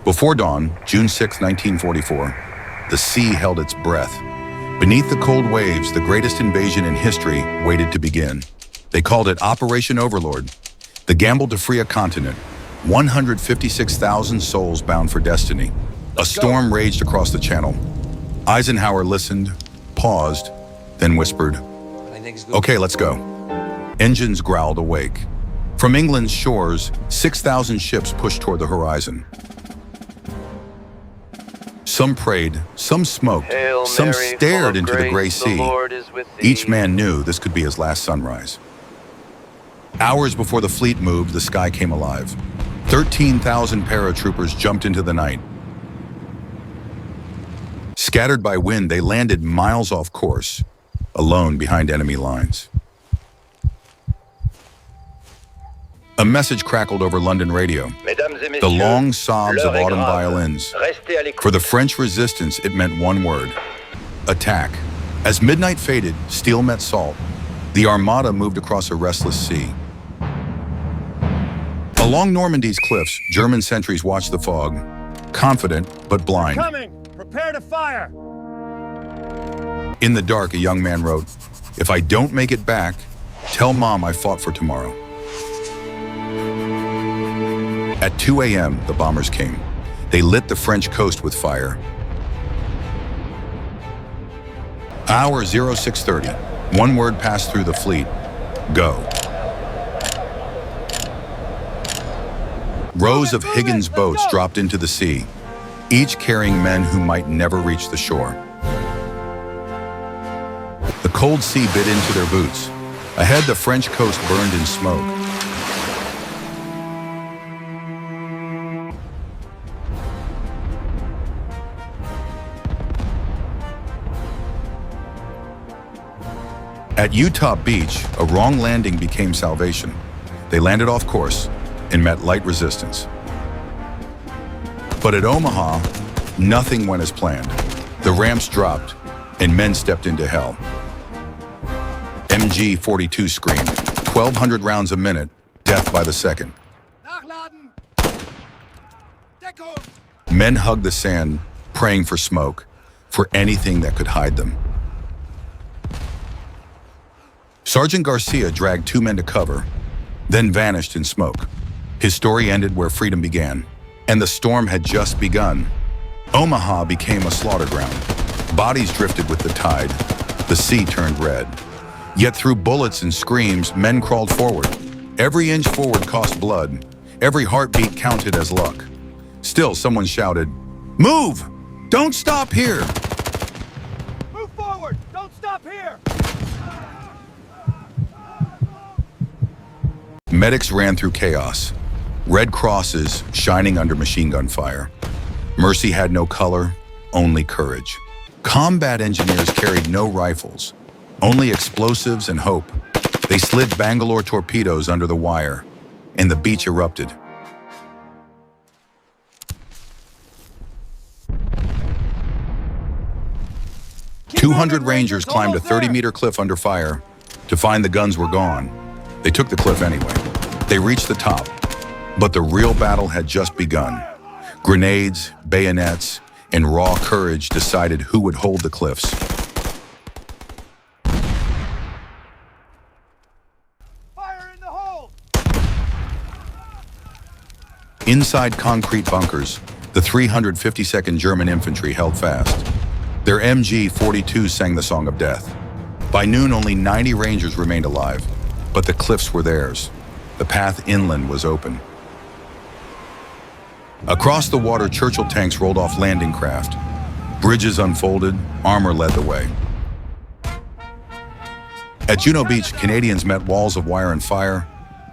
Before dawn, June 6, 1944, the sea held its breath. Beneath the cold waves, the greatest invasion in history waited to begin. They called it Operation Overlord. The gamble to free a continent, 156,000 souls bound for destiny. A storm raged across the channel. Eisenhower listened, paused, then whispered, "Okay, let's go." Engines growled awake. From England's shores, 6,000 ships pushed toward the horizon. Some prayed, some smoked, some stared into the gray sea. Each man knew this could be his last sunrise. Hours before the fleet moved, the sky came alive. 13,000 paratroopers jumped into the night. Scattered by wind, they landed miles off course, alone behind enemy lines. A message crackled over London radio. The long sobs of autumn violins. For the French resistance, it meant one word: attack. As midnight faded, steel met salt. The Armada moved across a restless sea. Along Normandy's cliffs, German sentries watched the fog, confident but blind. Coming! Prepare to fire! In the dark, a young man wrote, "If I don't make it back, tell Mom I fought for tomorrow." At 2 a.m., the bombers came. They lit the French coast with fire. Hour 0630. One word passed through the fleet: go. Rows of Higgins boats dropped into the sea, each carrying men who might never reach the shore. The cold sea bit into their boots. Ahead, the French coast burned in smoke. At Utah Beach, a wrong landing became salvation. They landed off course and met light resistance. But at Omaha, nothing went as planned. The ramps dropped and men stepped into hell. MG-42 screamed, 1,200 rounds a minute, death by the second. Men hugged the sand, praying for smoke, for anything that could hide them. Sergeant Garcia dragged 2 men to cover, then vanished in smoke. His story ended where freedom began, and the storm had just begun. Omaha became a slaughter ground. Bodies drifted with the tide. The sea turned red. Yet through bullets and screams, men crawled forward. Every inch forward cost blood. Every heartbeat counted as luck. Still, someone shouted, "Move! Don't stop here!" Move forward! Don't stop here! Medics ran through chaos. Red crosses shining under machine gun fire. Mercy had no color, only courage. Combat engineers carried no rifles, only explosives and hope. They slid Bangalore torpedoes under the wire, and the beach erupted. Keep 200 Rangers climbed a 30-meter cliff under fire to find the guns were gone. They took the cliff anyway. They reached the top, but the real battle had just begun. Grenades, bayonets, and raw courage decided who would hold the cliffs. Fire in the hole! Inside concrete bunkers, the 352nd German Infantry held fast. Their MG-42 sang the song of death. By noon, only 90 Rangers remained alive, but the cliffs were theirs. The path inland was open. Across the water, Churchill tanks rolled off landing craft. Bridges unfolded, armor led the way. At Juno Beach, Canadians met walls of wire and fire,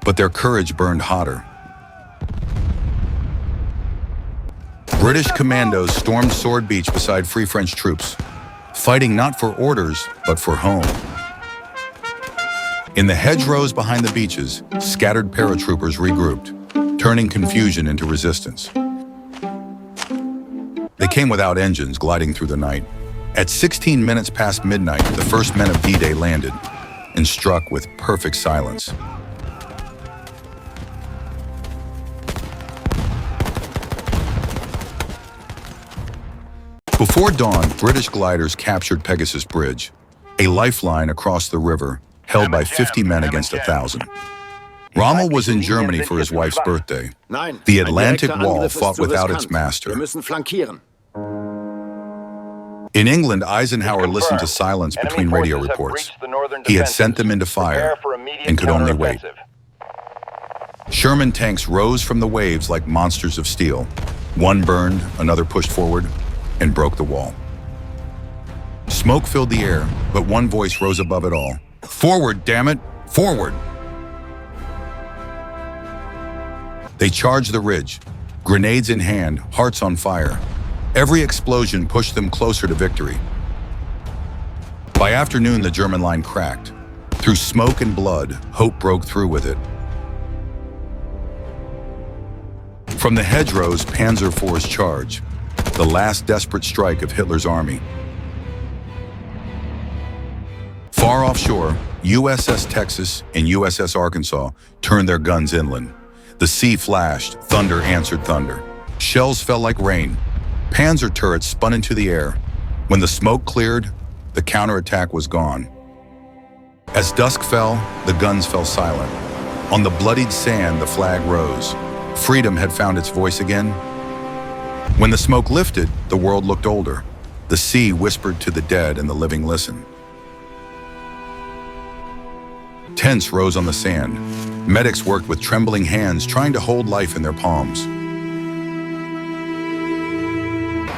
but their courage burned hotter. British commandos stormed Sword Beach beside Free French troops, fighting not for orders, but for home. In the hedgerows behind the beaches, scattered paratroopers regrouped, turning confusion into resistance. They came without engines, gliding through the night. At 16 minutes past midnight, the first men of D-Day landed and struck with perfect silence. Before dawn, British gliders captured Pegasus Bridge, a lifeline across the river held by 50 men against 1,000. Rommel was in Germany for his wife's birthday. The Atlantic Wall fought without its master. In England, Eisenhower listened to silence between radio reports. He had sent them into fire and could only wait. Sherman tanks rose from the waves like monsters of steel. One burned, another pushed forward, and broke the wall. Smoke filled the air, but one voice rose above it all. "Forward, damn it! Forward!" They charged the ridge, grenades in hand, hearts on fire. Every explosion pushed them closer to victory. By afternoon, the German line cracked. Through smoke and blood, hope broke through with it. From the hedgerows, Panzer IV's charge, the last desperate strike of Hitler's army. Far offshore, USS Texas and USS Arkansas turned their guns inland. The sea flashed, thunder answered thunder. Shells fell like rain. Panzer turrets spun into the air. When the smoke cleared, the counterattack was gone. As dusk fell, the guns fell silent. On the bloodied sand, the flag rose. Freedom had found its voice again. When the smoke lifted, the world looked older. The sea whispered to the dead and the living listened. Tents rose on the sand. Medics worked with trembling hands, trying to hold life in their palms.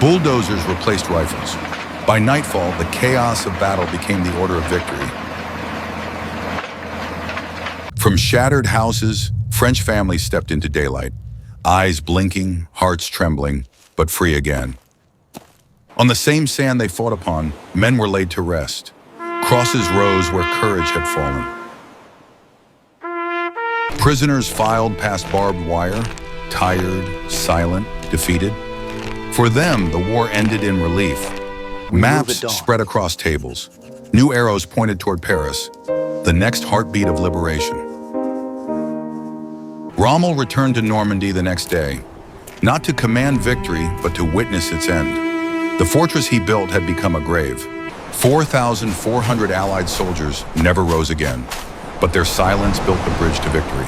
Bulldozers replaced rifles. By nightfall, the chaos of battle became the order of victory. From shattered houses, French families stepped into daylight, eyes blinking, hearts trembling, but free again. On the same sand they fought upon, men were laid to rest. Crosses rose where courage had fallen. Prisoners filed past barbed wire, tired, silent, defeated. For them, the war ended in relief. Maps spread across tables. New arrows pointed toward Paris, the next heartbeat of liberation. Rommel returned to Normandy the next day, not to command victory, but to witness its end. The fortress he built had become a grave. 4,400 Allied soldiers never rose again, but their silence built the bridge to victory.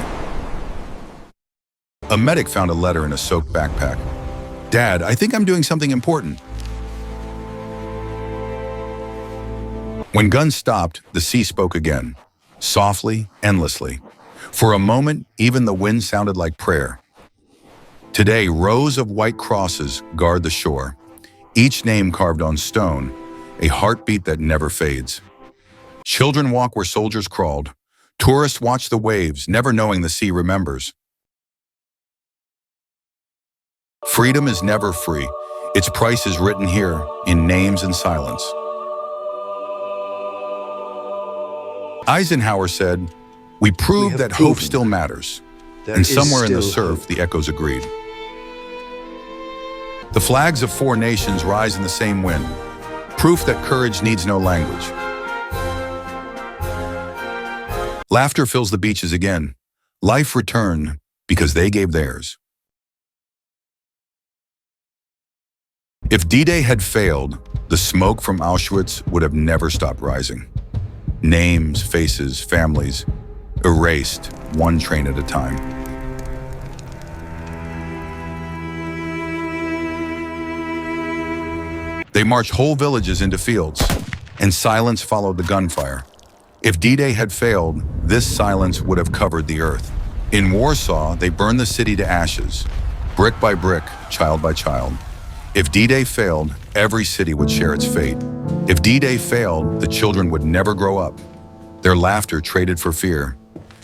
A medic found a letter in a soaked backpack. "Dad, I think I'm doing something important." When guns stopped, the sea spoke again, softly, endlessly. For a moment, even the wind sounded like prayer. Today, rows of white crosses guard the shore, each name carved on stone, a heartbeat that never fades. Children walk where soldiers crawled. Tourists watch the waves, never knowing the sea remembers. Freedom is never free. Its price is written here in names and silence. Eisenhower said, "We proved that hope still matters." And somewhere in the surf, the echoes agreed. The flags of 4 nations rise in the same wind, proof that courage needs no language. Laughter fills the beaches again. Life returned because they gave theirs. If D-Day had failed, the smoke from Auschwitz would have never stopped rising. Names, faces, families, erased one train at a time. They marched whole villages into fields, and silence followed the gunfire. If D-Day had failed, this silence would have covered the earth. In Warsaw, they burned the city to ashes, brick by brick, child by child. If D-Day failed, every city would share its fate. If D-Day failed, the children would never grow up. Their laughter traded for fear.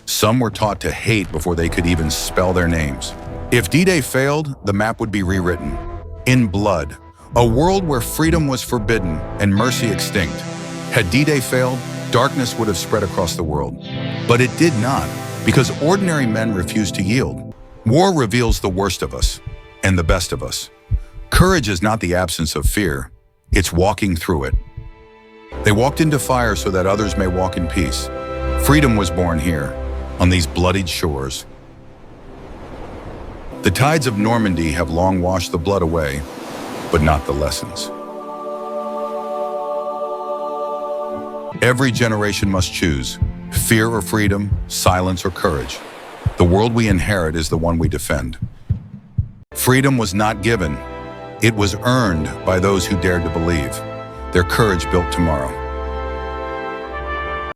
Some were taught to hate before they could even spell their names. If D-Day failed, the map would be rewritten. In blood, a world where freedom was forbidden and mercy extinct. Had D-Day failed, darkness would have spread across the world. But it did not, because ordinary men refused to yield. War reveals the worst of us and the best of us. Courage is not the absence of fear, it's walking through it. They walked into fire so that others may walk in peace. Freedom was born here, on these bloodied shores. The tides of Normandy have long washed the blood away, but not the lessons. Every generation must choose fear or freedom, silence or courage. The world we inherit is the one we defend. Freedom was not given. It was earned by those who dared to believe. Their courage built tomorrow.